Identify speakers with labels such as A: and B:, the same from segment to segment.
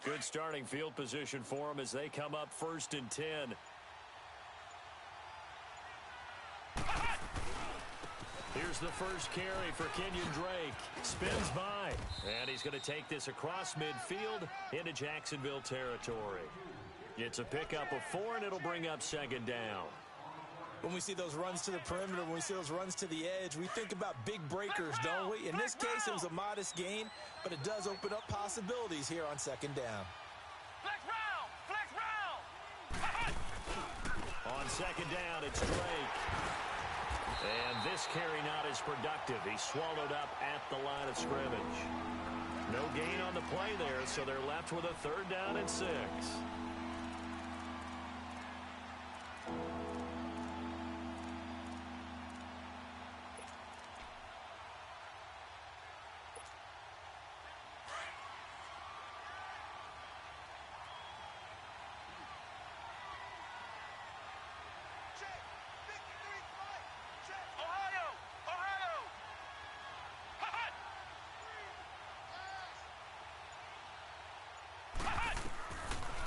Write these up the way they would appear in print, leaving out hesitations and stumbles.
A: Good starting field position for them as they come up 1st and 10. Here's the first carry for Kenyon Drake. Spins by. And he's going to take this across midfield into Jacksonville territory. It's a pickup of 4, and it'll bring up 2nd down.
B: When we see those runs to the perimeter, when we see those runs to the edge, we think about big breakers, don't we? In this case, it was a modest gain, but it does open up possibilities here on 2nd down.
C: Flex round! Flex round!
A: On 2nd down, it's Drake. And this carry not as productive. He's swallowed up at the line of scrimmage. No gain on the play there, so they're left with a 3rd down and 6.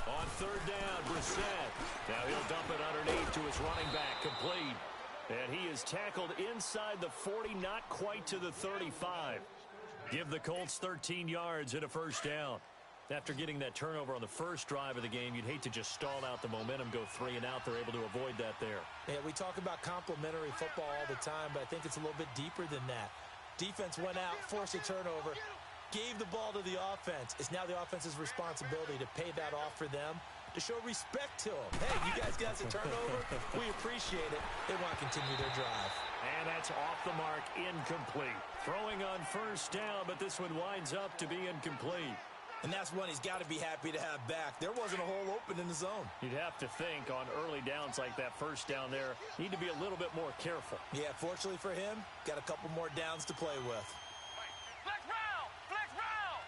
A: On 3rd down, Brissett. Now he'll dump it underneath to his running back, complete. And he is tackled inside the 40, not quite to the 35. Give the Colts 13 yards and a 1st down. After getting that turnover on the first drive of the game, you'd hate to just stall out the momentum, go 3 and out. They're able to avoid that there. Yeah, we talk about complementary football all the time, but I think it's a little bit deeper than that. Defense went out, forced a turnover, gave the ball to the offense. It's now the offense's responsibility to pay that off for them, to show respect to them. Hey, you guys got a turnover? We appreciate it. They want to continue their drive. And that's off the mark, incomplete. Throwing on 1st down, but this one winds up to be incomplete.
B: And that's one he's got to be happy to have back. There wasn't a hole open in the zone.
A: You'd have to think on early downs like that 1st down there, need to be a little bit more careful.
B: Yeah, fortunately for him, got a couple more downs to play with.
C: Flex round! Flex round!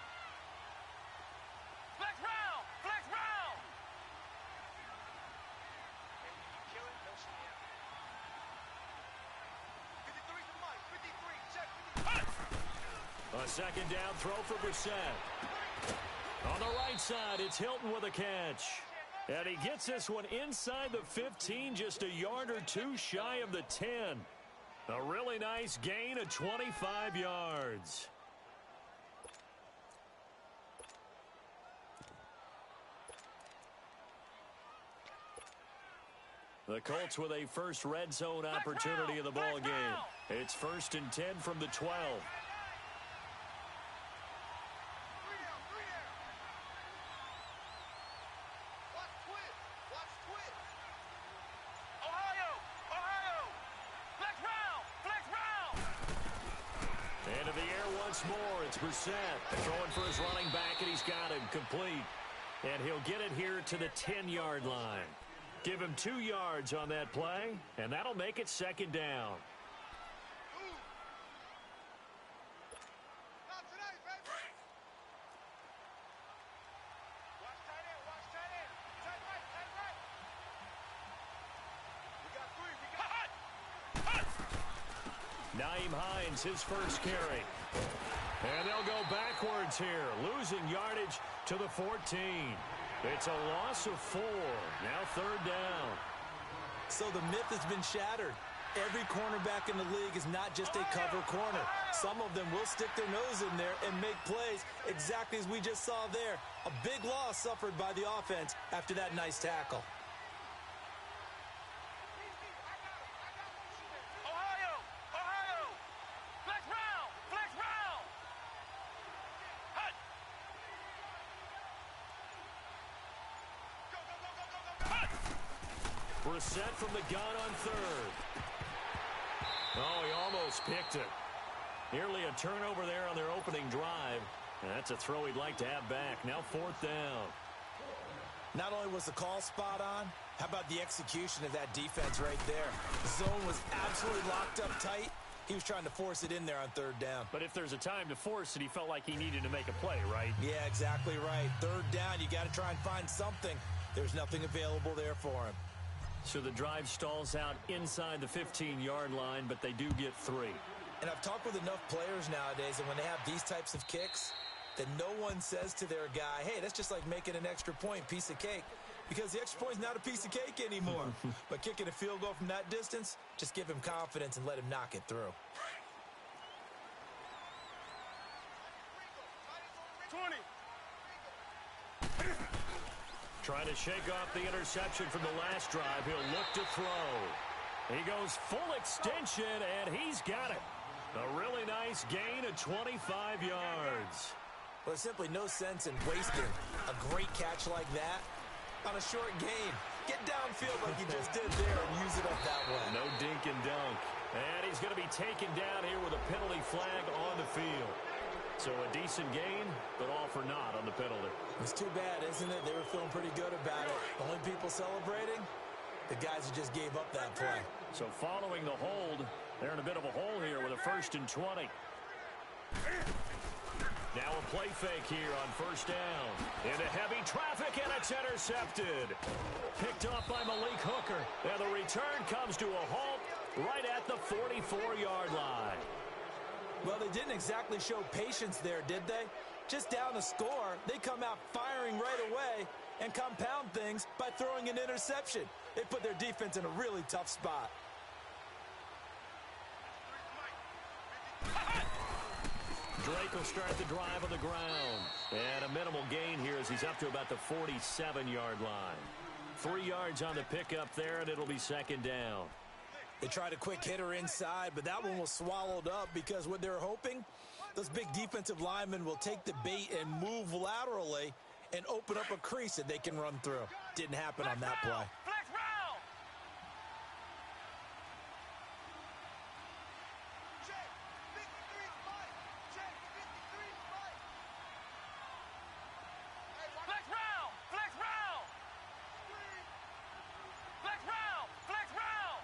C: Flex round! Flex round! Kill it, no snap. 53 for Mike. 53, check.
A: A 2nd down throw for Brissett. On the right side, it's Hilton with a catch. And he gets this one inside the 15, just a yard or 2 shy of the 10. A really nice gain of 25 yards. The Colts with a first red zone opportunity of the ball game. It's 1st and 10 from the 12. More, it's Brissett throwing for his running back, and he's got him complete. And he'll get it here to the 10-yard line. Give him 2 yards on that play, and that'll make it 2nd down. Nyheim Hines, his first carry. And they'll go backwards here, losing yardage to the 14. It's a loss of 4. Now 3rd down.
B: So the myth has been shattered. Every cornerback in the league is not just a cover corner. Some of them will stick their nose in there and make plays exactly as we just saw there. A big loss suffered by the offense after that nice tackle.
A: Brissett from the gun on 3rd. Oh, he almost picked it. Nearly a turnover there on their opening drive. And that's a throw he'd like to have back. Now 4th down.
B: Not only was the call spot on, how about the execution of that defense right there? The zone was absolutely locked up tight. He was trying to force it in there on 3rd down.
A: But if there's a time to force it, he felt like he needed to make a play, right?
B: Yeah, exactly right. 3rd down, you got to try and find something. There's nothing available there for him.
A: So the drive stalls out inside the 15-yard line, but they do get 3.
B: And I've talked with enough players nowadays, and when they have these types of kicks, that no one says to their guy, hey, that's just like making an extra point, piece of cake. Because the extra point is not a piece of cake anymore. But kicking a field goal from that distance, just give him confidence and let him knock it through.
C: 20.
A: Trying to shake off the interception from the last drive. He'll look to throw. He goes full extension, and he's got it. A really nice gain of 25 yards.
B: Well, there's simply no sense in wasting a great catch like that on a short gain. Get downfield like you just did there and use it up that way.
A: No dink and dunk. And he's going to be taken down here with a penalty flag on the field. So a decent gain, but all for naught on the penalty.
B: It's too bad, isn't it? They were feeling pretty good about it. The only people celebrating, the guys who just gave up that play.
A: So following the hold, they're in a bit of a hole here with a 1st and 20. Now a play fake here on 1st down. Into heavy traffic, and it's intercepted. Picked off by Malik Hooker. And the return comes to a halt right at the 44-yard line.
B: Well, they didn't exactly show patience there, did they? Just down a score, they come out firing right away and compound things by throwing an interception. They put their defense in a really tough spot.
A: Drake will start the drive on the ground. And a minimal gain here as he's up to about the 47-yard line. 3 yards on the pickup there, and it'll be 2nd down.
B: They tried a quick hitter inside, but that one was swallowed up because what they're hoping, those big defensive linemen will take the bait and move laterally and open up a crease that they can run through. Didn't happen on that play.
C: Flex round. Check. 53 Mike. Check. 53 Mike. Flex round. Flex round. Flex round. Flex round.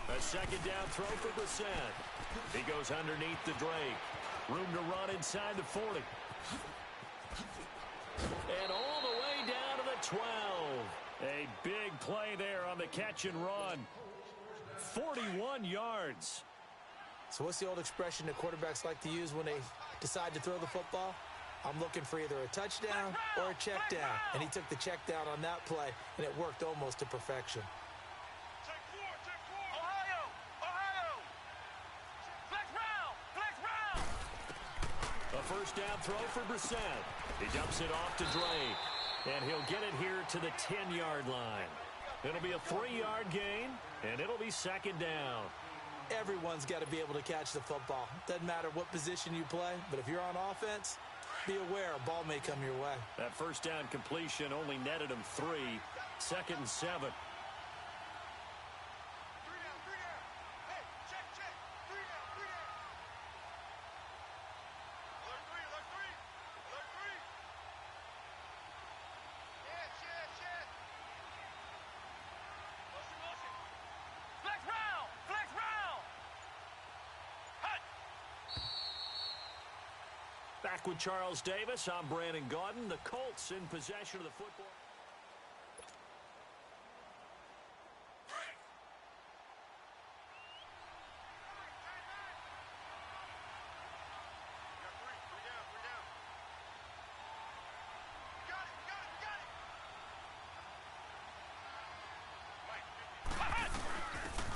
A: A 2nd down throw for Brissett. He goes underneath the Drake. Room to run inside the 40. And all the way down to the 12. A big play there on the catch and run. 41 yards.
B: So what's the old expression that quarterbacks like to use when they decide to throw the football? I'm looking for either a touchdown or a check down. And he took the check down on that play, and it worked almost to perfection.
C: Check 4. Ohio. Ohio. Flex round. Flex round.
A: A 1st down throw for Brissett. He dumps it off to Drake. And he'll get it here to the 10-yard line. It'll be a 3-yard gain, and it'll be 2nd down.
B: Everyone's got to be able to catch the football. Doesn't matter what position you play, but if you're on offense, be aware a ball may come your way.
A: That 1st down completion only netted him 3. 2nd and 7.
C: 3 down. Hey, check. 3 down. Alert 3. Alert 3. Yes. Motion. Flex round. Hut.
A: Back with Charles Davis. I'm Brandon Gaudin. The Colts in possession of the football.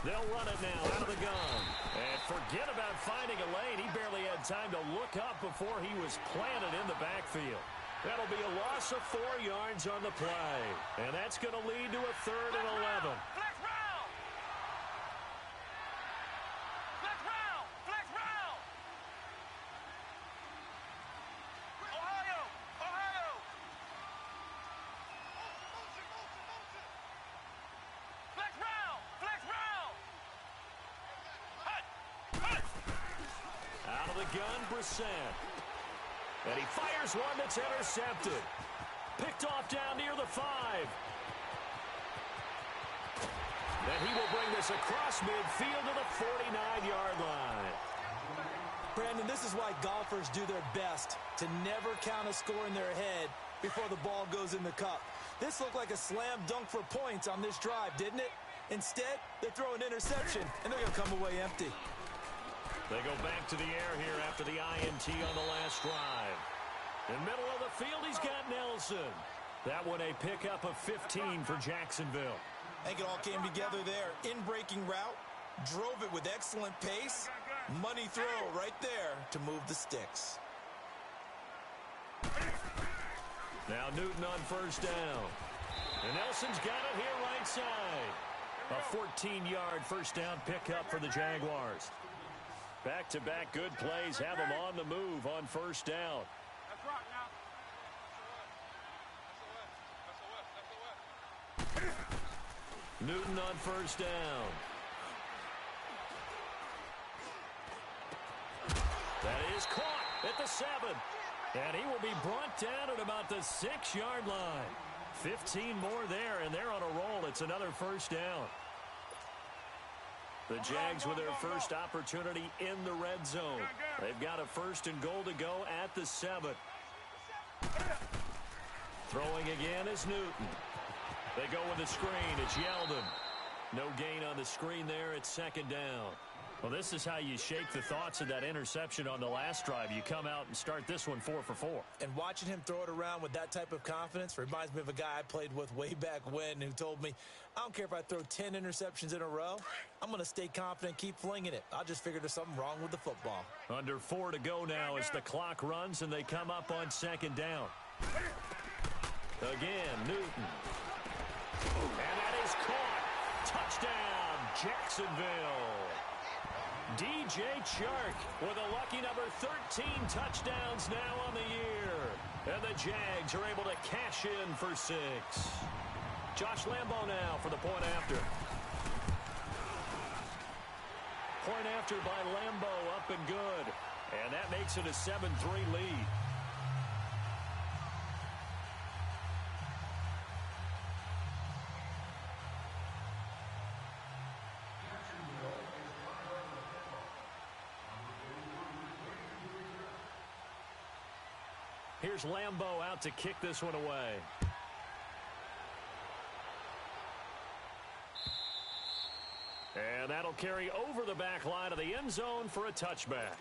A: They'll run it now out of the gun. And forget about finding a lane. He barely had time to look up before he was planted in the backfield. That'll be a loss of 4 yards on the play. And that's going to lead to a 3rd and 11.
C: Flex round. Ohio. Flex round.
A: Out of the gun, Brissett. And he fires one that's intercepted. Picked off down near the 5. And he will bring this across midfield to the 49-yard line.
B: Brandon, this is why golfers do their best to never count a score in their head before the ball goes in the cup. This looked like a slam dunk for points on this drive, didn't it? Instead, they throw an interception, and they're going to come away empty.
A: They go back to the air here after the INT on the last drive. In the middle of the field, he's got Nelson. That one a pickup of 15 for Jacksonville.
B: I think it all came together there. In-breaking route, drove it with excellent pace. Money throw right there to move the sticks.
A: Now Newton on first down. And Nelson's got it here right side. A 14-yard first down pickup for the Jaguars. Back-to-back good plays have them on the move on first down.
C: That's right now.
A: Newton on first down. That is caught at the 7. And he will be brought down at about the 6-yard line. 15 more there, and they're on a roll. It's another first down. The Jags with their first opportunity in the red zone. They've got a first and goal to go at the 7. Throwing again is Newton. They go with the screen. It's Yeldon. No gain on the screen there. It's second down. Well, this is how you shake the thoughts of that interception on the last drive. You come out and start this one 4 for 4.
B: And watching him throw it around with that type of confidence reminds me of a guy I played with way back when who told me, I don't care if I throw 10 interceptions in a row. I'm going to stay confident, keep flinging it. I'll just figure there's something wrong with the football.
A: Under 4 to go now as the clock runs and they come up on second down. Again, Newton. And that is caught. Touchdown, Jacksonville. DJ Chark with a lucky number 13 touchdowns now on the year. And the Jags are able to cash in for 6. Josh Lambo now for the point after. Point after by Lambo, up and good. And that makes it a 7-3 lead. Here's Lambo out to kick this one away. And that'll carry over the back line of the end zone for a touchback.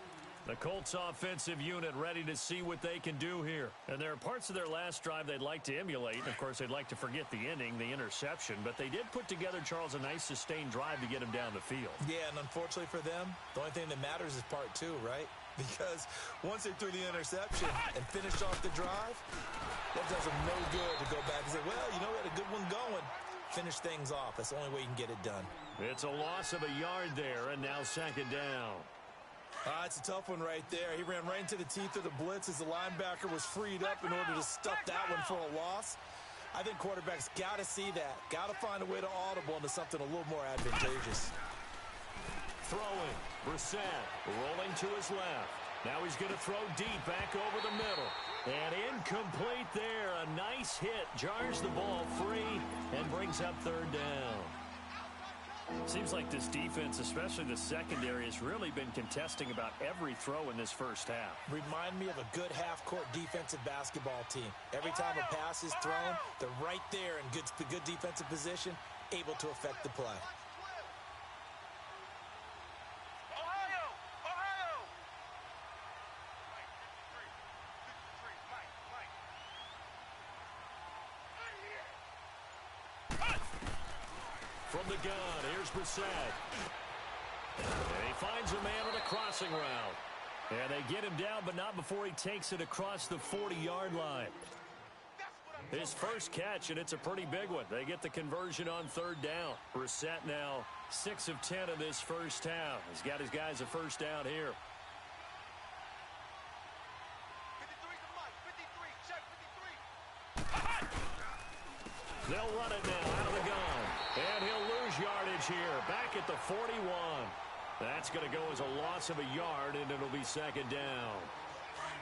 A: The Colts offensive unit ready to see what they can do here. And there are parts of their last drive they'd like to emulate. And, of course, they'd like to forget the inning, the interception. But they did put together, Charles, a nice sustained drive to get him down the field. Yeah, and unfortunately for them, the only thing that matters is part 2, right? Because once they threw the interception and finished off the drive, that does them no good to go back and say, well, you know, we had a good one going. Finish things off. That's the only way you can get it done. It's a loss of a yard there, and now second down. It's a tough one right there. He ran right into the teeth of the blitz as the linebacker was freed up in order to stuff that one for a loss. I think quarterbacks got to see that. Got to find a way to audible into something a little more advantageous. Throwing. Brissett rolling to his left. Now he's going to throw deep back over the middle. And incomplete there. A nice hit. Jars the ball free and brings up third down. Seems like this defense, especially the secondary, has really been contesting about every throw in this first half. Remind me of a good half-court defensive basketball team. Every time a pass is thrown, they're right there in good defensive position, able to affect the play. From the gun, here's Brissett. And he finds a man on the crossing route. And they get him down, but not before he takes it across the 40-yard line. His first catch, and it's a pretty big one. They get the conversion on third down. Brissett now 6 of 10 in this first half. He's got his guys a first down here. 53, check 53. They'll run it now out of the gun. And he'll lose yardage here, back at the 41. That's going to go as a loss of a yard, and it'll be second down.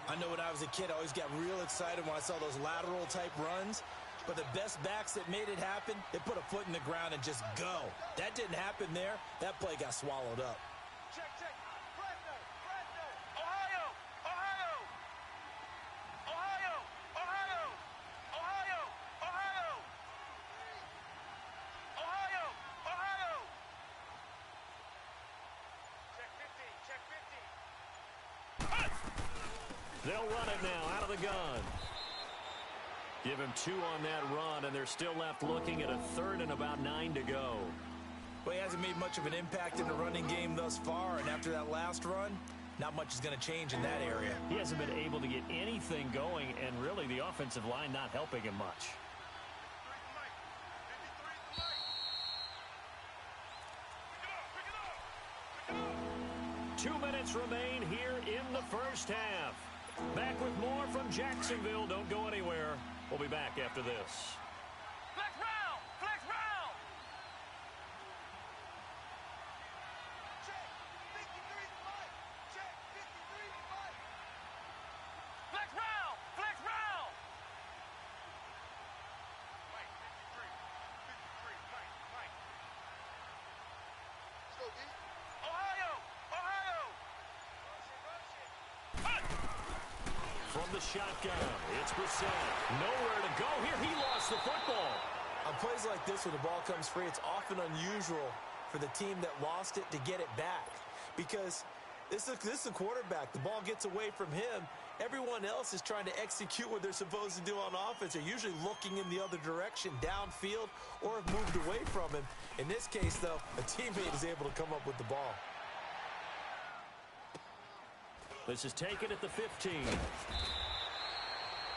A: I know when I was a kid, I always got real excited when I saw those lateral-type runs. But the best backs that made it happen, they put a foot in the ground and just go. That didn't happen there. That play got swallowed up.
C: Check. Ohio. Check 15.
A: They'll run it now out of the gun. Give him 2 on that run, and they're still left looking at a 3rd and about 9 to go.
B: Well, he hasn't made much of an impact in the running game thus far, and after that last run, not much is going to change in that area.
A: He hasn't been able to get anything going, and really the offensive line not helping him much. 2 minutes remain here in the first half. Back with more from Jacksonville. Don't go anywhere. We'll be back after this.
C: Flex round! Flex round! Check! 53 to Mike! Check! 53 to Mike! Flex round! Flex round! Mike, 53. 53, Mike. Let's go, D. Ohio! Ohio! Rush it!
A: From the shotgun, it's Brissett. Nowhere to go here. He lost the football.
B: On plays like this, when the ball comes free, it's often unusual for the team that lost it to get it back. Because this is a quarterback. The ball gets away from him. Everyone else is trying to execute what they're supposed to do on offense. They're usually looking in the other direction, downfield, or have moved away from him. In this case, though, a teammate is able to come up with the ball.
A: This is taken at the 15.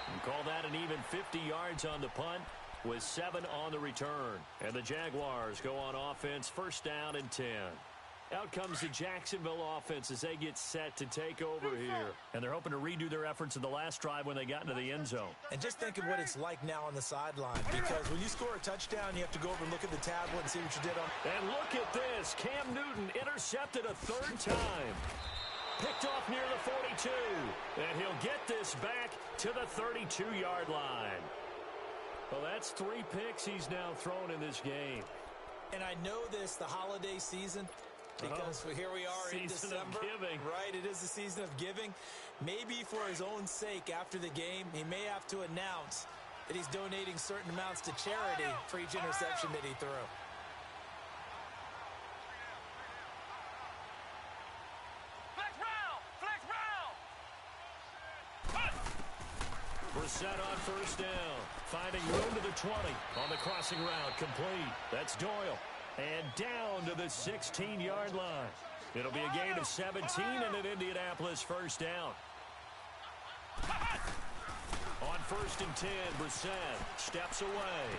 A: And call that an even 50 yards on the punt with 7 on the return. And the Jaguars go on offense, 1st down and 10. Out comes the Jacksonville offense as they get set to take over here. And they're hoping to redo their efforts in the last drive when they got into the end zone.
B: And just think of what it's like now on the sideline. Because when you score a touchdown, you have to go over and look at the tablet and see what you did on.
A: And look at this. Cam Newton intercepted a 3rd time. Picked off near the 42. And he'll get this back to the 32-yard line. Well, that's 3 picks he's now thrown in this game.
B: And I know this, the holiday season, because here we are in December.
A: Season of giving.
B: Right, it is the season of giving. Maybe for his own sake after the game, he may have to announce that he's donating certain amounts to charity for each interception that he threw.
A: Brissett on 1st down, finding room to the 20 on the crossing route, complete. That's Doyle, and down to the 16-yard line. It'll be a gain of 17 and an Indianapolis 1st down. On 1st and 10, Brissett steps away.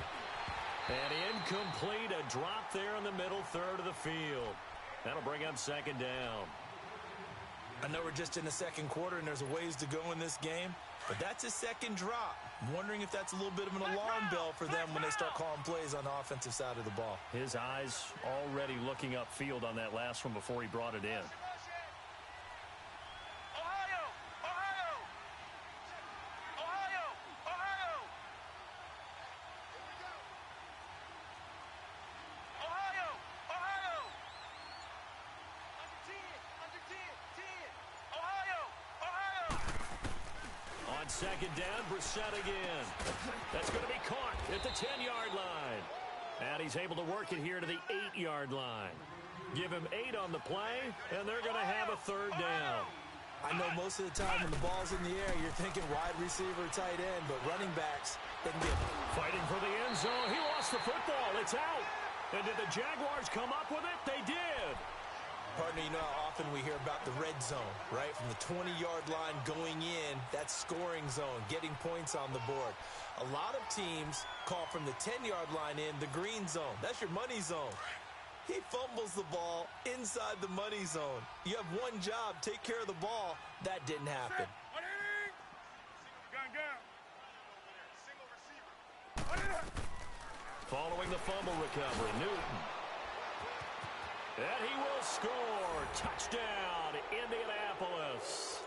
A: And incomplete, a drop there in the middle 3rd of the field. That'll bring up 2nd down.
B: I know we're just in the 2nd quarter and there's a ways to go in this game, but that's his 2nd drop. I'm wondering if that's a little bit of an alarm bell for them when they start calling plays on the offensive side of the ball.
A: His eyes already looking upfield on that last one before he brought it in.
C: Ohio! Ohio! Ohio! Ohio! Ohio! Ohio! Under 10! 10! Ohio! Ohio!
A: On 2nd down, Brissett again. That's going to be caught at the 10-yard line. And he's able to work it here to the 8-yard line. Give him 8 on the play, and they're going to have a 3rd down.
B: I know most of the time when the ball's in the air, you're thinking wide receiver, tight end, but running backs, they can get
A: fighting for the end zone. He lost the football. It's out. And did the Jaguars come up with it? They did.
B: Partner, you know how often we hear about the red zone, right? From the 20-yard line going in, that's scoring zone, getting points on the board. A lot of teams call from the 10-yard line in the green zone. That's your money zone. He fumbles the ball inside the money zone. You have one job, take care of the ball. That didn't happen.
A: Following the fumble recovery, Newton. And he will score. Touchdown, Indianapolis.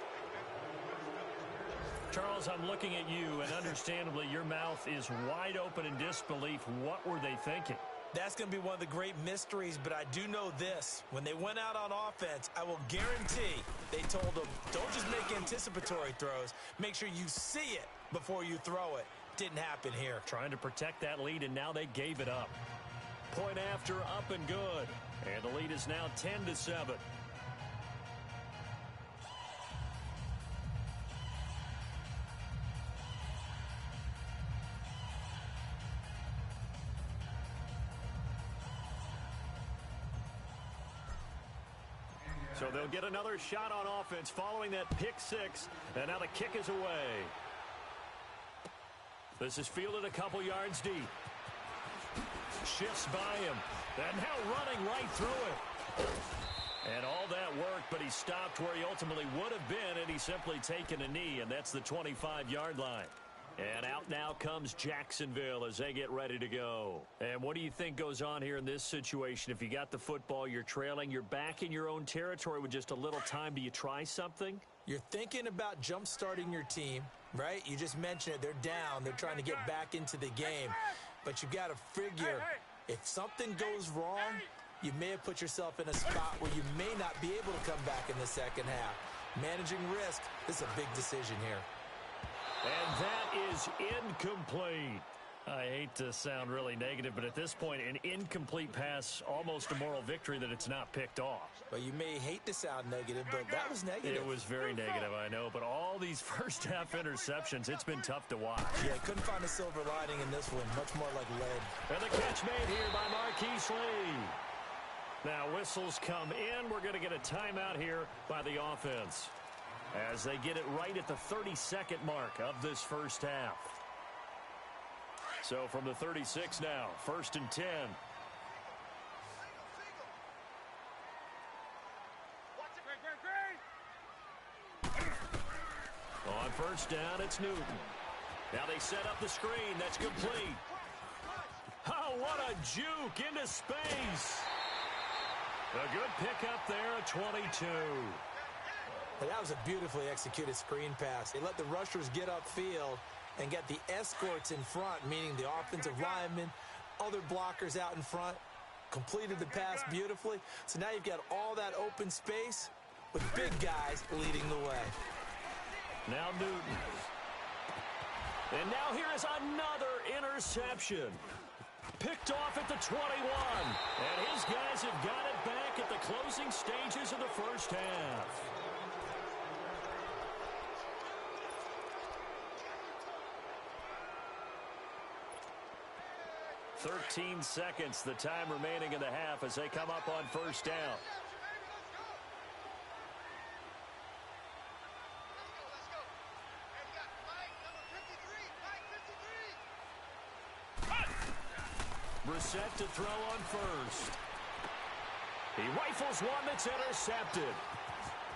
A: Charles, I'm looking at you, and understandably, your mouth is wide open in disbelief. What were they thinking?
B: That's going to be one of the great mysteries, but I do know this. When they went out on offense, I will guarantee they told them, don't just make anticipatory throws. Make sure you see it before you throw it. Didn't happen here.
A: Trying to protect that lead, and now they gave it up. Point after, up and good. And the lead is now 10-7. So they'll get another shot on offense following that pick six. And now the kick is away. This is fielded a couple yards deep. Shifts by him. And now running right through it. And all that work, but he stopped where he ultimately would have been, and he's simply taken a knee, and that's the 25-yard line. And out now comes Jacksonville as they get ready to go. And what do you think goes on here in this situation? If you got the football, you're trailing, you're back in your own territory with just a little time. Do you try something?
B: You're thinking about jump-starting your team, right? You just mentioned it. They're down. They're trying to get back into the game. But you've got to figure if something goes wrong, you may have put yourself in a spot where you may not be able to come back in the second half. Managing risk, this is a big decision here.
A: And that is incomplete. I hate to sound really negative, but at this point, an incomplete pass, almost a moral victory that it's not picked off.
B: Well, you may hate to sound negative, but that was negative.
A: It was very negative, I know, but all these first-half interceptions, it's been tough to watch.
B: Yeah, couldn't find a silver lining in this one, much more like lead.
A: And the catch made here by Marquise Lee. Now, whistles come in. We're going to get a timeout here by the offense as they get it right at the 32nd mark of this first half. So from the 36 now, 1st and 10. On first down, it's Newton. Now they set up the screen. That's complete. Oh, what a juke into space. A good pickup there at 22.
B: Well, that was a beautifully executed screen pass. They let the rushers get upfield and get the escorts in front, meaning the offensive linemen, other blockers out in front, completed the pass beautifully. So now you've got all that open space with big guys leading the way.
A: Now Newton. And now here is another interception. Picked off at the 21. And his guys have got it back at the closing stages of the first half. "13 seconds, the time remaining in the half as they come up on first down. Brissett to throw on first. He rifles one that's intercepted.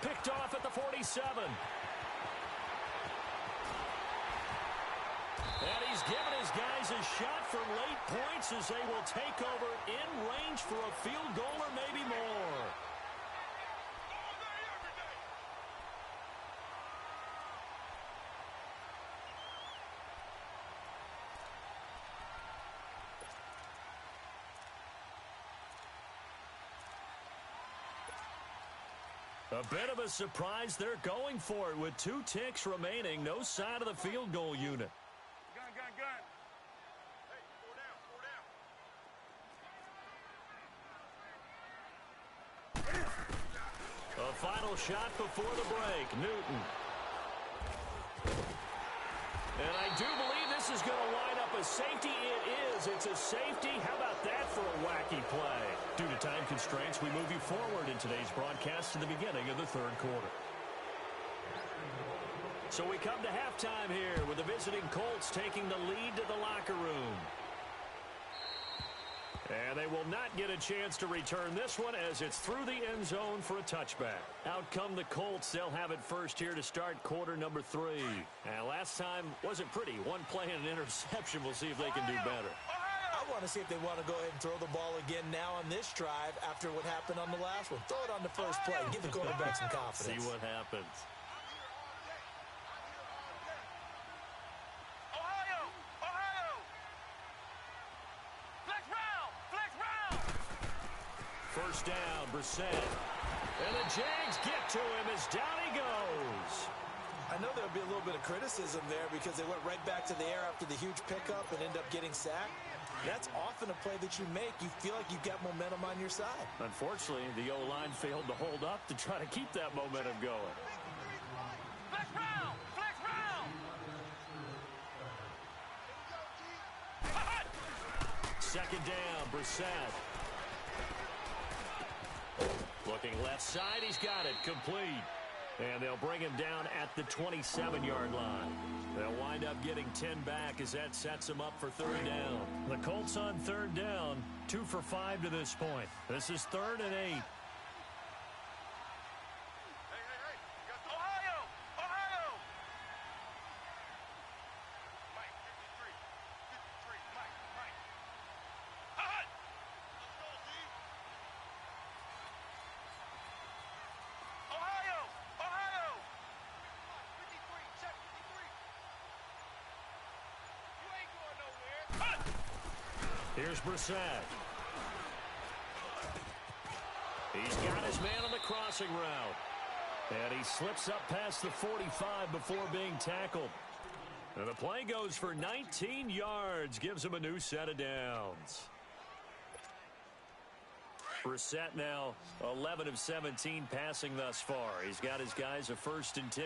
A: Picked off at the 47. And he's given his guys a shot for late points as they will take over in range for a field goal or maybe more. A bit of a surprise. They're going for it with 2 ticks remaining. No sign of the field goal unit.
C: Gun. Hey, 4 down.
A: A final shot before the break. Newton. And I do believe this is going to line up a safety. It is. It's a safety. How about that for a wacky play? Due to time constraints, we move you forward in today's broadcast to the beginning of the third quarter. So we come to halftime here with the visiting Colts taking the lead to the locker room. And they will not get a chance to return this one as it's through the end zone for a touchback. Out come the Colts. They'll have it first here to start quarter number 3. And last time wasn't pretty. One play and an interception. We'll see if they can do better.
B: I want to see if they want to go ahead and throw the ball again now on this drive after what happened on the last one. Throw it on the first play. Give the quarterback some confidence.
A: See what happens. First down, Brissett. And the Jags get to him as down he goes.
B: I know there'll be a little bit of criticism there because they went right back to the air after the huge pickup and end up getting sacked. That's often a play that you make. You feel like you've got momentum on your side.
A: Unfortunately, the O-line failed to hold up to try to keep that momentum going.
C: Flex round!
A: Second down, Brissett. Looking left side, he's got it, complete. And they'll bring him down at the 27-yard line. They'll wind up getting 10 back as that sets them up for third down. The Colts on third down, 2 for 5 to this point. This is 3rd and 8. Here's Brissett. He's got his man on the crossing route. And he slips up past the 45 before being tackled. And the play goes for 19 yards. Gives him a new set of downs. Brissett now 11 of 17 passing thus far. He's got his guys a 1st and 10.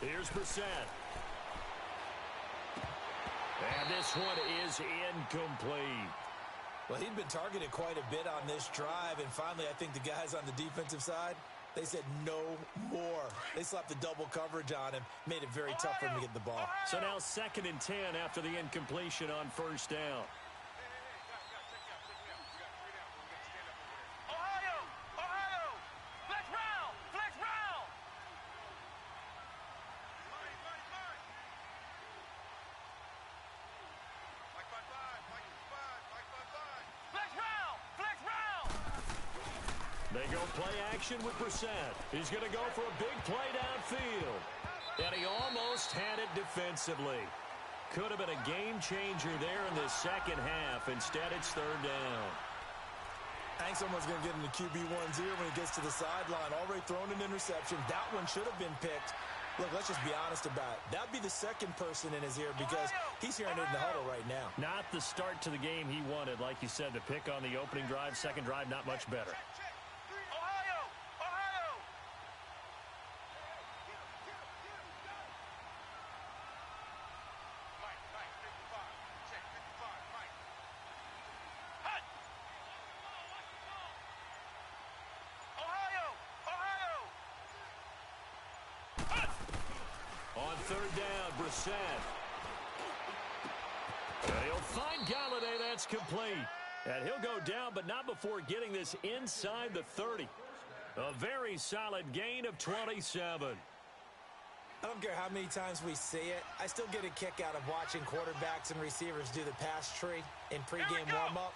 A: Here's Brissett. And this one is incomplete.
B: Well, he'd been targeted quite a bit on this drive, and finally I think the guys on the defensive side, they said no more. They slapped the double coverage on him, made it very tough for him to get the ball.
A: So now 2nd and 10 after the incompletion on 1st down. They go play action with Brissett. He's going to go for a big play downfield. And he almost had it defensively. Could have been a game changer there in the second half. Instead, it's 3rd down.
B: I think someone's going to get in the QB1's ear when he gets to the sideline. Already thrown an interception. That one should have been picked. Look, let's just be honest about it. That'd be the second person in his ear because he's hearing it in the huddle right now.
A: Not the start to the game he wanted. Like you said, the pick on the opening drive, second drive, not much better. On 3rd down, Brissett. And he'll find Galladay. That's complete. And he'll go down, but not before getting this inside the 30. A very solid gain of 27.
B: I don't care how many times we see it. I still get a kick out of watching quarterbacks and receivers do the pass tree in pregame warm-up.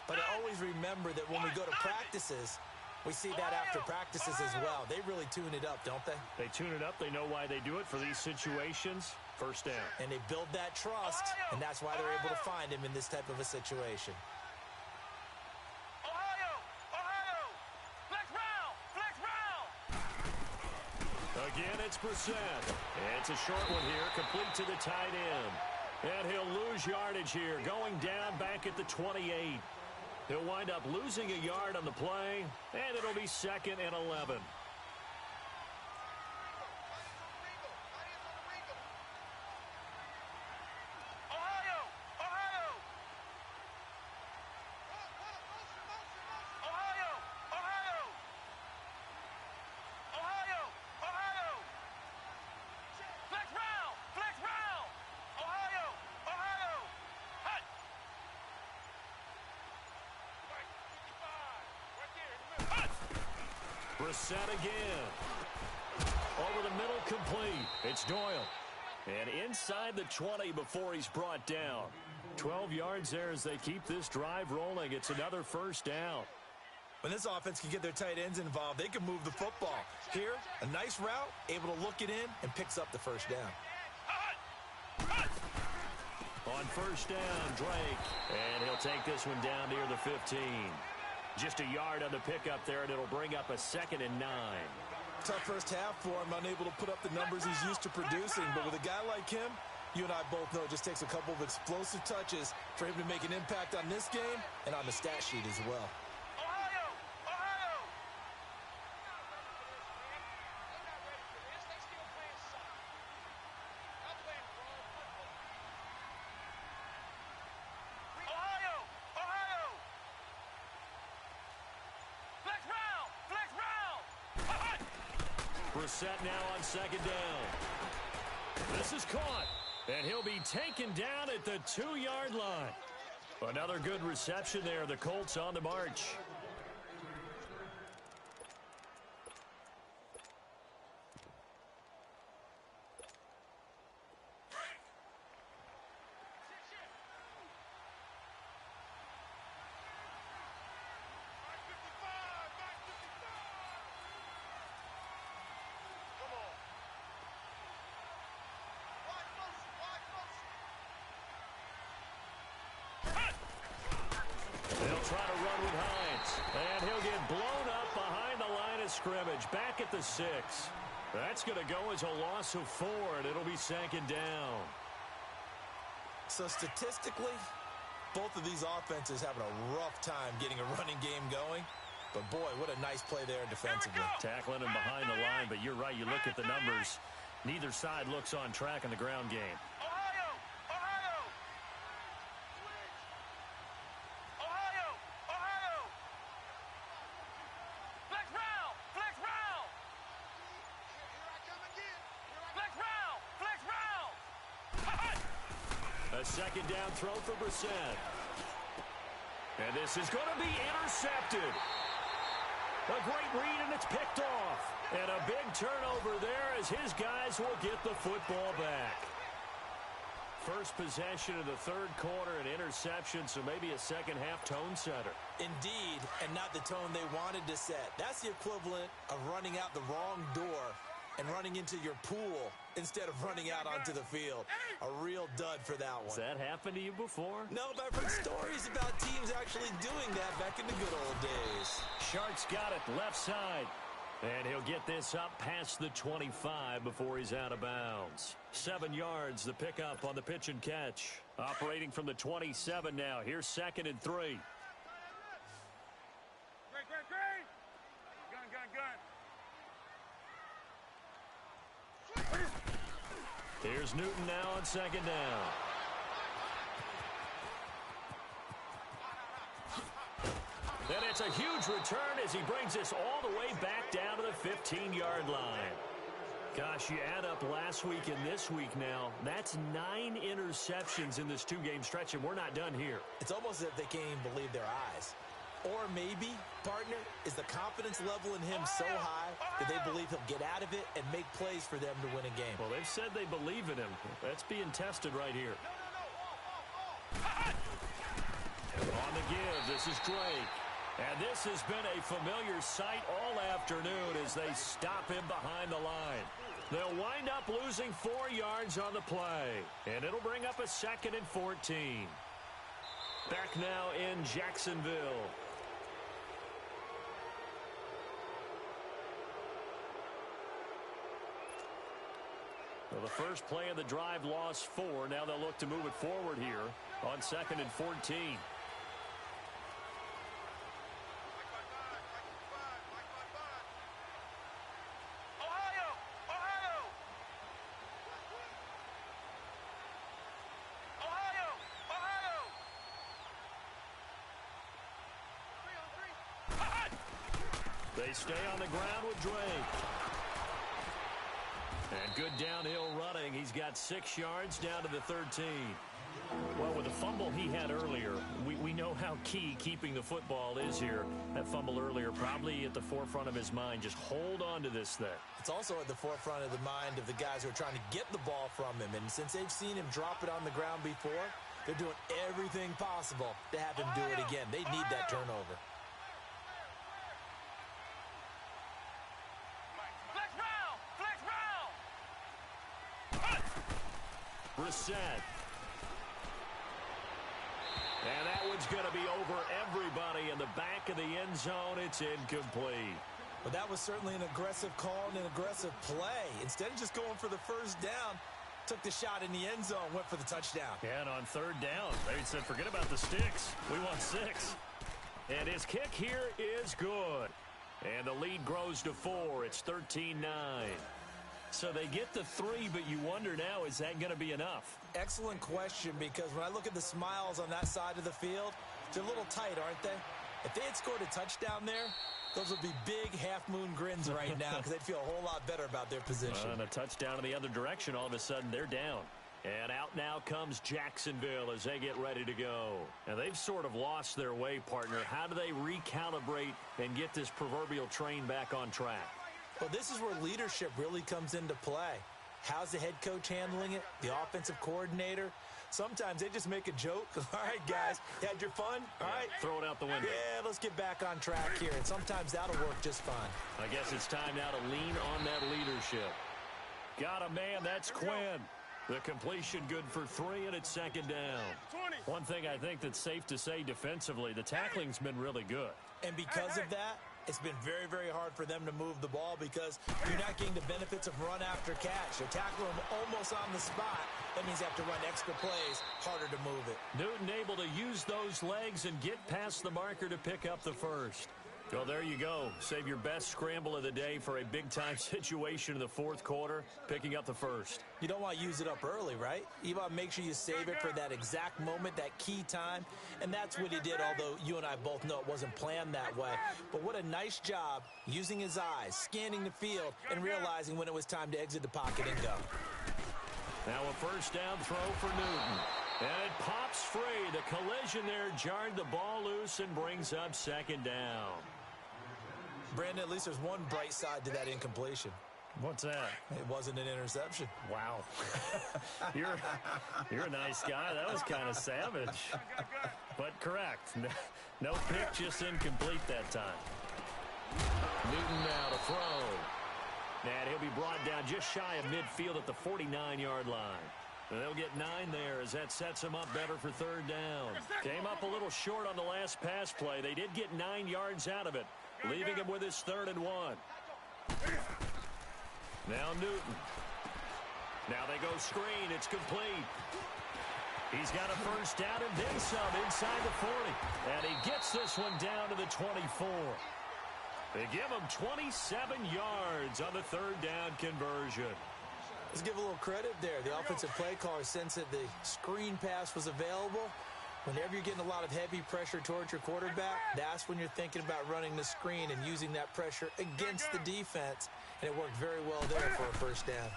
B: But I always remember that when we go to practices, we see that after practices as well. They really tune it up, don't they?
A: They tune it up. They know why they do it for these situations. 1st down.
B: And they build that trust, and that's why they're able to find him in this type of a situation.
A: Again, it's Brissett. It's a short one here, complete to the tight end. And he'll lose yardage here, going down back at the 28. He'll wind up losing a yard on the play, and it'll be 2nd and 11. Brissett again. Over the middle, complete. It's Doyle. And inside the 20 before he's brought down. 12 yards there as they keep this drive rolling. It's another 1st down.
B: When this offense can get their tight ends involved, they can move the football. Here, a nice route, able to look it in, and picks up the 1st down.
A: On 1st down, Drake. And he'll take this one down near the 15. Just a yard on the pickup there, and it'll bring up a 2nd and 9.
B: Tough first half for him, unable to put up the numbers he's used to producing. But with a guy like him, you and I both know it just takes a couple of explosive touches for him to make an impact on this game and on the stat sheet as well.
A: Brissett now on second down. This is caught, and he'll be taken down at the 2-yard line. Another good reception there. The Colts on the march. Try to run with Hines, and he'll get blown up behind the line of scrimmage, back at the 6. That's going to go as a loss of 4, and it'll be second down.
B: So statistically, both of these offenses having a rough time getting a running game going. But boy, what a nice play there defensively.
A: Tackling him behind the line, but you're right, you look at the numbers. Neither side looks on track in the ground game. Second down throw for Brissett. And this is going to be intercepted. A great read, and it's picked off. And a big turnover there as his guys will get the football back. First possession of the third quarter, an interception, so maybe a second-half tone setter.
B: Indeed, and not the tone they wanted to set. That's the equivalent of running out the wrong door and running into your pool instead of running out onto the field. A real dud for that one.
A: Has that happened to you before?
B: No, but I've heard stories about teams actually doing that back in the good old days.
A: Sharks got it left side. And he'll get this up past the 25 before he's out of bounds. 7 yards, the pickup on the pitch and catch. Operating from the 27 now. Here's 2nd and 3. Here's Newton now on second down. And it's a huge return as he brings this all the way back down to the 15-yard line. Gosh, you add up last week and this week now, that's 9 interceptions in this 2-game stretch, and we're not done here.
B: It's almost as if they can't even believe their eyes. Or maybe, partner, is the confidence level in him so high that they believe he'll get out of it and make plays for them to win a game.
A: Well, they've said they believe in him. That's being tested right here. On the give, this is Drake. And this has been a familiar sight all afternoon as they stop him behind the line. They'll wind up losing 4 yards on the play. And it'll bring up a 2nd and 14. Back now in Jacksonville. Well, the first play of the drive lost 4. Now they'll look to move it forward here on 2nd and 14. They stay on the ground with Drake. And good downhill running. He's got 6 yards down to the 13. Well, with the fumble he had earlier, we know how key keeping the football is here. That fumble earlier probably at the forefront of his mind. Just hold on to this thing.
B: It's also at the forefront of the mind of the guys who are trying to get the ball from him. And since they've seen him drop it on the ground before, they're doing everything possible to have him do it again. They need that turnover.
A: Brissett. And that one's going to be over everybody in the back of the end zone. It's incomplete.
B: But that was certainly an aggressive call and an aggressive play. Instead of just going for the first down, took the shot in the end zone, went for the touchdown.
A: And on 3rd down, they said, forget about the sticks. We want 6. And his kick here is good. And the lead grows to 4. It's 13-9. So they get the 3, but you wonder now, is that going to be enough?
B: Excellent question, because when I look at the smiles on that side of the field, they're a little tight, aren't they? If they had scored a touchdown there, Those would be big half-moon grins right now because they'd feel a whole lot better about their position.
A: And a touchdown in the other direction, all of a sudden they're down. And out now comes Jacksonville as they get ready to go. And they've sort of lost their way, partner. How do they recalibrate and get this proverbial train back on track?
B: Well, this is where leadership really comes into play. How's the head coach handling it? The offensive coordinator? Sometimes they just make a joke. All right, guys, you had your fun? All right.
A: Throw it out the window.
B: Yeah, let's get back on track here. And sometimes that'll work just fine.
A: I guess it's time now to lean on that leadership. Got a man, that's Quinn. The completion good for 3, and it's second down.
C: 20.
A: One thing I think that's safe to say defensively, the tackling's been really good.
B: And because of that, it's been very, very hard for them to move the ball because you're not getting the benefits of run after catch. They're tackling them almost on the spot. That means they have to run extra plays, harder to move it.
A: Newton able to use those legs and get past the marker to pick up the first. Well, there you go. Save your best scramble of the day for a big-time situation in the fourth quarter, picking up the first.
B: You don't want to use it up early, right? You want to make sure you save it for that exact moment, that key time. And that's what he did, although you and I both know it wasn't planned that way. But what a nice job using his eyes, scanning the field, and realizing when it was time to exit the pocket and go.
A: Now a first down throw for Newton. And it pops free. The collision there jarred the ball loose and brings up second down.
B: Brandon, at least there's one bright side to that incompletion.
A: What's that?
B: It wasn't an interception.
A: Wow. You're a nice guy. That was kind of savage. But correct. No pick, just incomplete that time. Newton now to throw. And he'll be brought down just shy of midfield at the 49-yard line. And they'll get 9 there as that sets them up better for third down. Came up a little short on the last pass play. They did get 9 yards out of it, leaving him with his 3rd and 1. Now Newton. Now they go screen. It's complete. He's got a first down and then some inside the 40. And he gets this one down to the 24. They give him 27 yards on the third down conversion.
B: Let's give a little credit there. The offensive play caller sensed that the screen pass was available. Whenever you're getting a lot of heavy pressure towards your quarterback, that's when you're thinking about running the screen and using that pressure against the defense. And it worked very well there for a first down.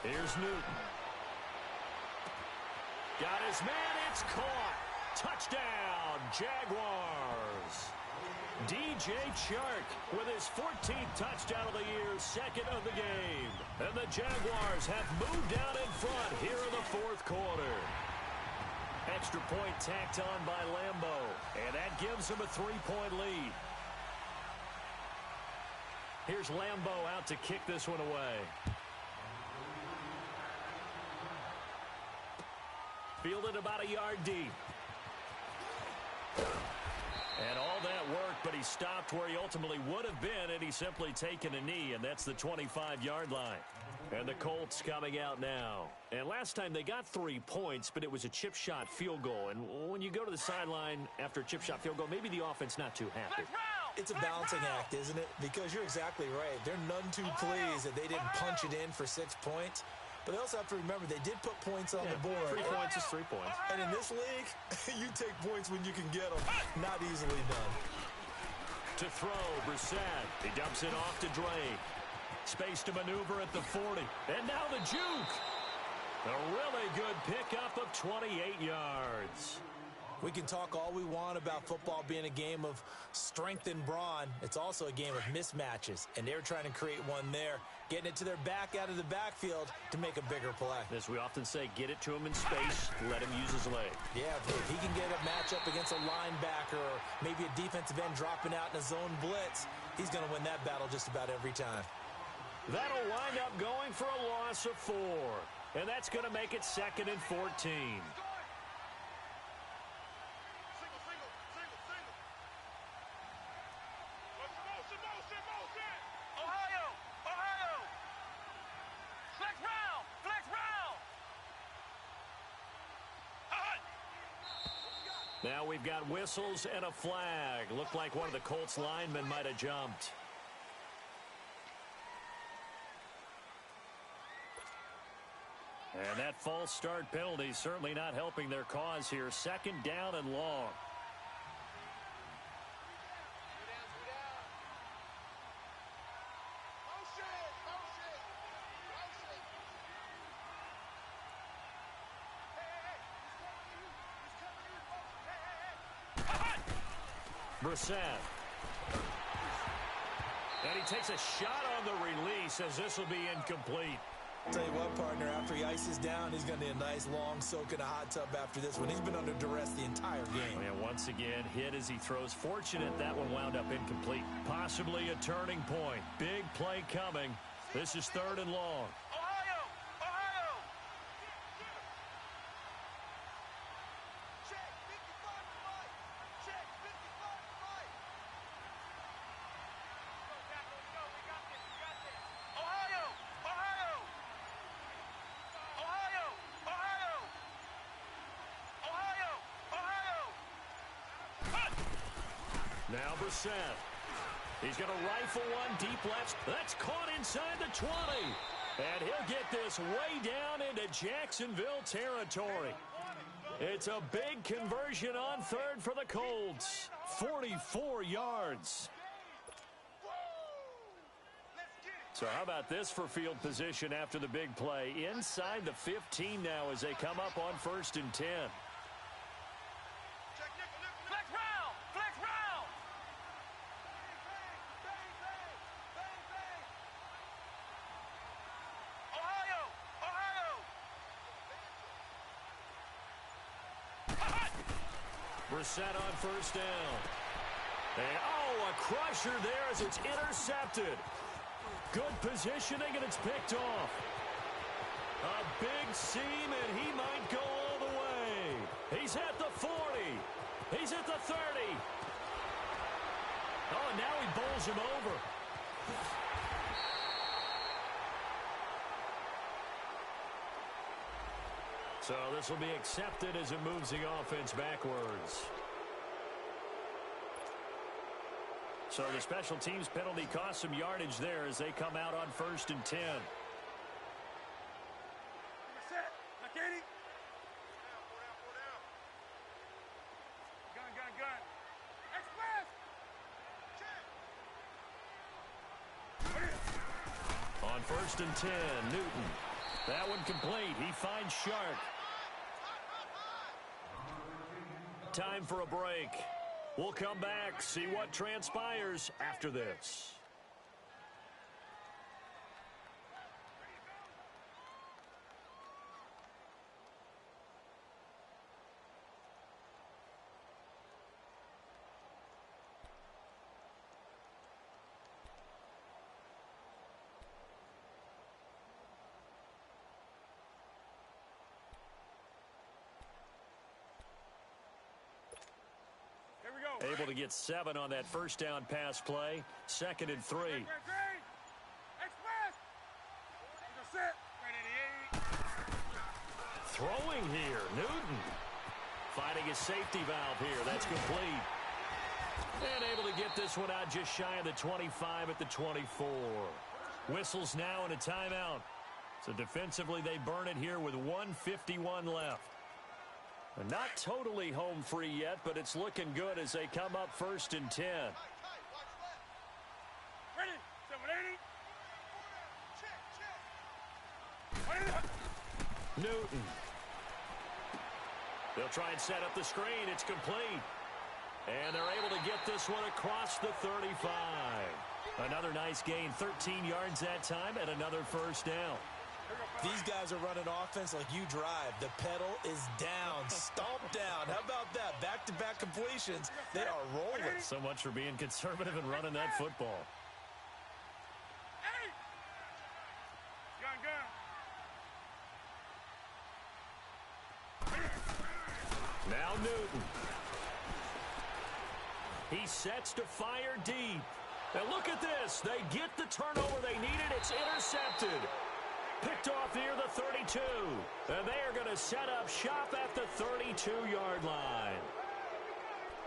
A: Here's Newton. Got his man. It's caught. Touchdown, Jaguars. DJ Chark with his 14th touchdown of the year, 2nd of the game. And the Jaguars have moved down in front here in the fourth quarter. Extra point tacked on by Lambo, and that gives them a 3-point lead. Here's Lambo out to kick this one away. Fielded about a yard deep. And all that worked, but he stopped where he ultimately would have been, and he's simply taken a knee, and that's the 25-yard line. And the Colts coming out now. And last time they got 3 points, but it was a chip shot field goal. And when you go to the sideline after a chip shot field goal, maybe the offense not too happy.
B: It's a balancing act, isn't it? Because you're exactly right. They're none too pleased that they didn't punch it in for 6 points. But they also have to remember they did put points on the board.
A: 3 points is 3 points.
B: And in this league, you take points when you can get them. Not easily done.
A: To throw, Brissett. He dumps it off to Drake. Space to maneuver at the 40. And now the juke. A really good pickup of 28 yards.
B: We can talk all we want about football being a game of strength and brawn. It's also a game of mismatches, and they're trying to create one there, getting it to their back out of the backfield to make a bigger play.
A: As we often say, get it to him in space, let him use his leg.
B: Yeah, if he can get a matchup against a linebacker or maybe a defensive end dropping out in a zone blitz, he's going to win that battle just about every time.
A: That'll wind up going for a loss of 4, and that's going to make it 2nd and 14. Now we've got whistles and a flag. Looked like one of the Colts linemen might have jumped. And that false start penalty certainly not helping their cause here. 2nd down and long. Brissett. And he takes a shot on the release as this will be incomplete.
B: Tell you what, partner, after he ices down, he's going to need a nice long soak in a hot tub after this one. He's been under duress the entire game.
A: And once again, hit as he throws. Fortunate that one wound up incomplete. Possibly a turning point. Big play coming. This is 3rd and long.
C: Ohio! Ohio! Check, 55 to right. Check, 55 to right. Go, Tackle, let's go. We got this. We got this. Ohio! Ohio! Ohio! Ohio! Ohio! Ohio! Cut!
A: Now Brissett. He's going to rifle one deep left. That's caught inside the 20. And he'll get this way down into Jacksonville territory. It's a big conversion on 3rd for the Colts. 44 yards. So how about this for field position after the big play? Inside the 15 now as they come up on 1st and 10.
C: Flex round! Flex round! Ohio! Ohio!
A: Brissett on 1st down. And, oh, a crusher there as it's intercepted. Good positioning, and it's picked off. A big seam, and he might go all the way. He's at the 40. He's at the 30. Oh, and now he bowls him over. So this will be accepted as it moves the offense backwards. So the special teams penalty cost some yardage there as they come out on 1st and 10.
C: Set. McKinney. Gun, gun, gun. Express.
A: On 1st and 10, Newton. That one complete. He finds Shark. Time for a break. We'll come back, see what transpires after this. Able to get 7 on that 1st down pass play. 2nd and 3.
C: Express. Set.
A: Throwing here, Newton. Finding his safety valve here. That's complete. And able to get this one out just shy of the 25 at the 24. Whistles now and a timeout. So defensively they burn it here with 1:51 left. Not totally home free yet, but it's looking good as they come up 1st and 10.
C: Ready. 780.
A: Newton. They'll try and set up the screen. It's complete. And they're able to get this one across the 35. Another nice gain, 13 yards that time, and another 1st down.
B: These guys are running offense like you drive. The pedal is down, stomped down. How about that? Back-to-back completions. They are rolling.
A: So much for being conservative and running that football.
C: Hey! Gun, gun.
A: Now Newton. He sets to fire deep. And look at this. They get the turnover they needed. It's intercepted. Picked off near the 32. And they are going to set up shop at the 32-yard line.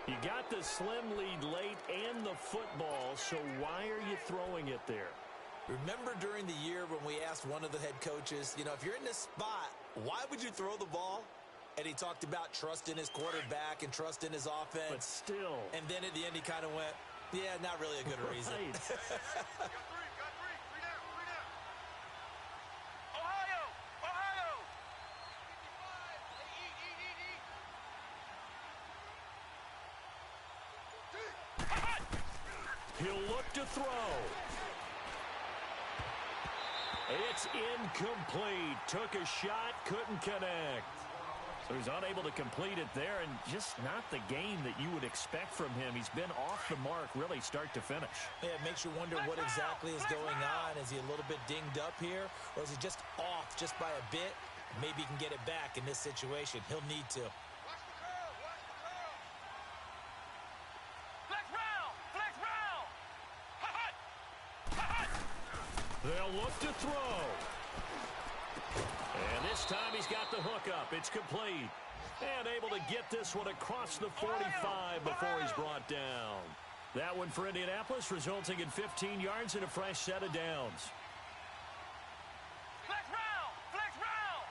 A: You got the slim lead late and the football, so why are you throwing it there?
B: Remember during the year when we asked one of the head coaches, you know, if you're in this spot, why would you throw the ball? And he talked about trust in his quarterback and trust in his offense.
A: But still.
B: And then at the end he kind of went, yeah, not really a good reason.
C: Got three. Three down. Ohio! Ohio! 55. Eat.
A: He'll look to throw. It's incomplete. Took a shot, couldn't connect. So he's unable to complete it there, and just not the game that you would expect from him. He's been off the mark really start to finish.
B: Yeah, it makes you wonder what exactly is going on. Is he a little bit dinged up here, or is he just off just by a bit? Maybe he can get it back in this situation. He'll need to.
C: Watch the curl. Watch the curl. Flex round. Flex round. Hot. Hot.
A: They'll look to throw. And this time he's got the hook up. It's complete. And able to get this one across the 45 before he's brought down. That one for Indianapolis, resulting in 15 yards and a fresh set of downs.
C: Flex round. Flex round.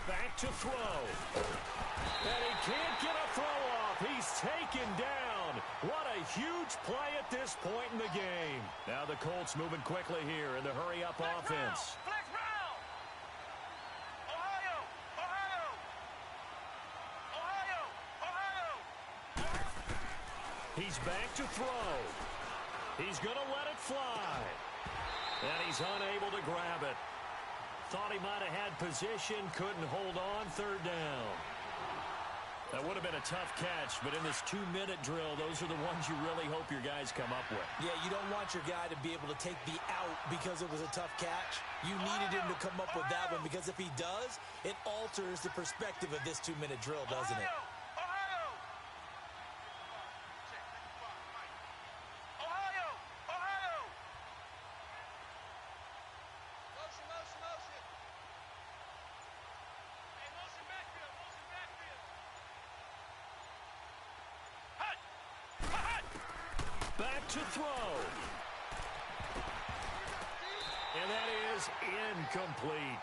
A: Back to throw. And he can't get a throw off. He's taken down. What a huge play at this point in the game. Now the Colts moving quickly here in the hurry-up offense.
C: Flex round. Ohio. Ohio. Ohio. Ohio.
A: He's back to throw. He's going to let it fly. And he's unable to grab it. Thought he might have had position, couldn't hold on, third down. That would have been a tough catch, but in this 2-minute drill, those are the ones you really hope your guys come up with.
B: Yeah, you don't want your guy to be able to take the out because it was a tough catch. You needed him to come up with that one, because if he does, it alters the perspective of this 2-minute drill, doesn't it?
C: Ohio. Ohio. Ohio. Motion, motion, motion. Hey, motion backfield. Motion backfield. Hot. Hot.
A: Back to throw. And that is incomplete.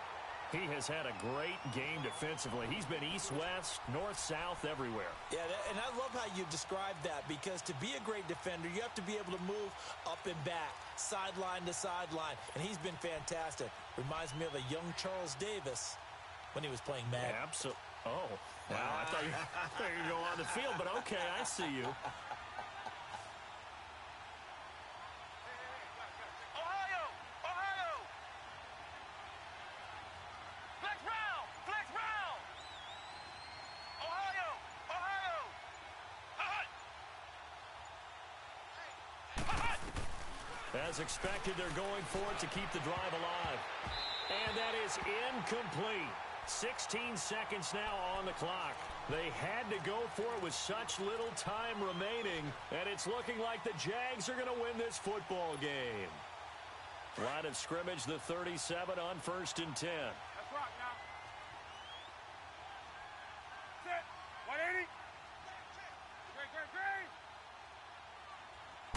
A: He has had a great game defensively. He's been east-west, north-south, everywhere.
B: Yeah, and I love how you described that, because to be a great defender, you have to be able to move up and back, sideline to sideline, and he's been fantastic. Reminds me of a young Charles Davis when he was playing Madden.
A: Absolutely. Oh, wow. I thought you were going to go on the field, but okay, I see you.
C: Ohio. Ohio. Flex round. Flex round. Ohio. Ohio. Hot. Hot.
A: As expected, they're going for it to keep the drive alive. And that is incomplete. 16 seconds now on the clock. They had to go for it with such little time remaining, and it's looking like the Jags are going to win this football game. Line of scrimmage, the 37 on 1st and 10.
C: Let's rock now. Set. 180.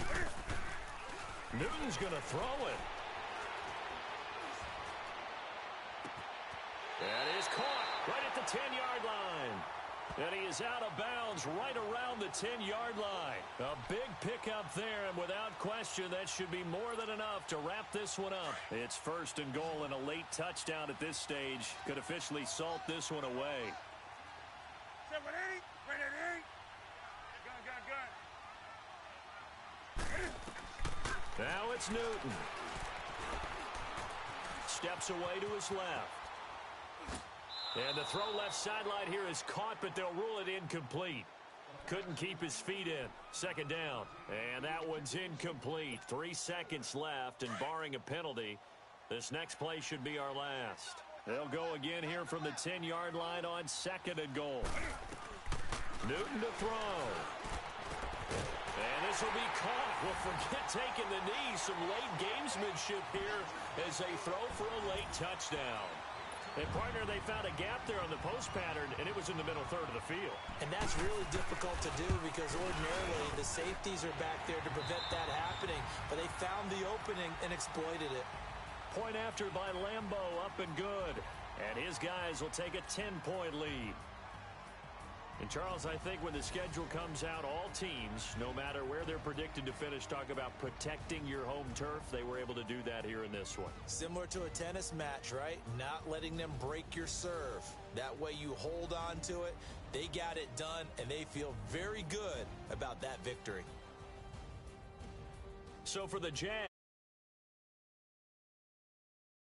C: Great.
A: Newton's going to throw it. That is caught right at the 10-yard line. And he is out of bounds right around the 10-yard line. A big pickup there, and without question, that should be more than enough to wrap this one up. It's 1st and goal, and a late touchdown at this stage could officially salt this one away.
C: Set 180. Right at 8. Gun.
A: Now it's Newton. Steps away to his left. And the throw left sideline here is caught, but they'll rule it incomplete. Couldn't keep his feet in. 2nd down. And that one's incomplete. 3 seconds left, and barring a penalty, this next play should be our last. They'll go again here from the 10-yard line on 2nd and goal. Newton to throw. And this will be caught. Well, forget taking the knee. Some late gamesmanship here as they throw for a late touchdown. And, partner, they found a gap there on the post pattern, and it was in the middle third of the field.
B: And that's really difficult to do, because ordinarily the safeties are back there to prevent that happening. But they found the opening and exploited it.
A: Point after by Lambo, up and good. And his guys will take a 10-point lead. And, Charles, I think when the schedule comes out, all teams, no matter where they're predicted to finish, talk about protecting your home turf. They were able to do that here in this one.
B: Similar to a tennis match, right? Not letting them break your serve. That way you hold on to it. They got it done, and they feel very good about that victory.
A: So for the Jags,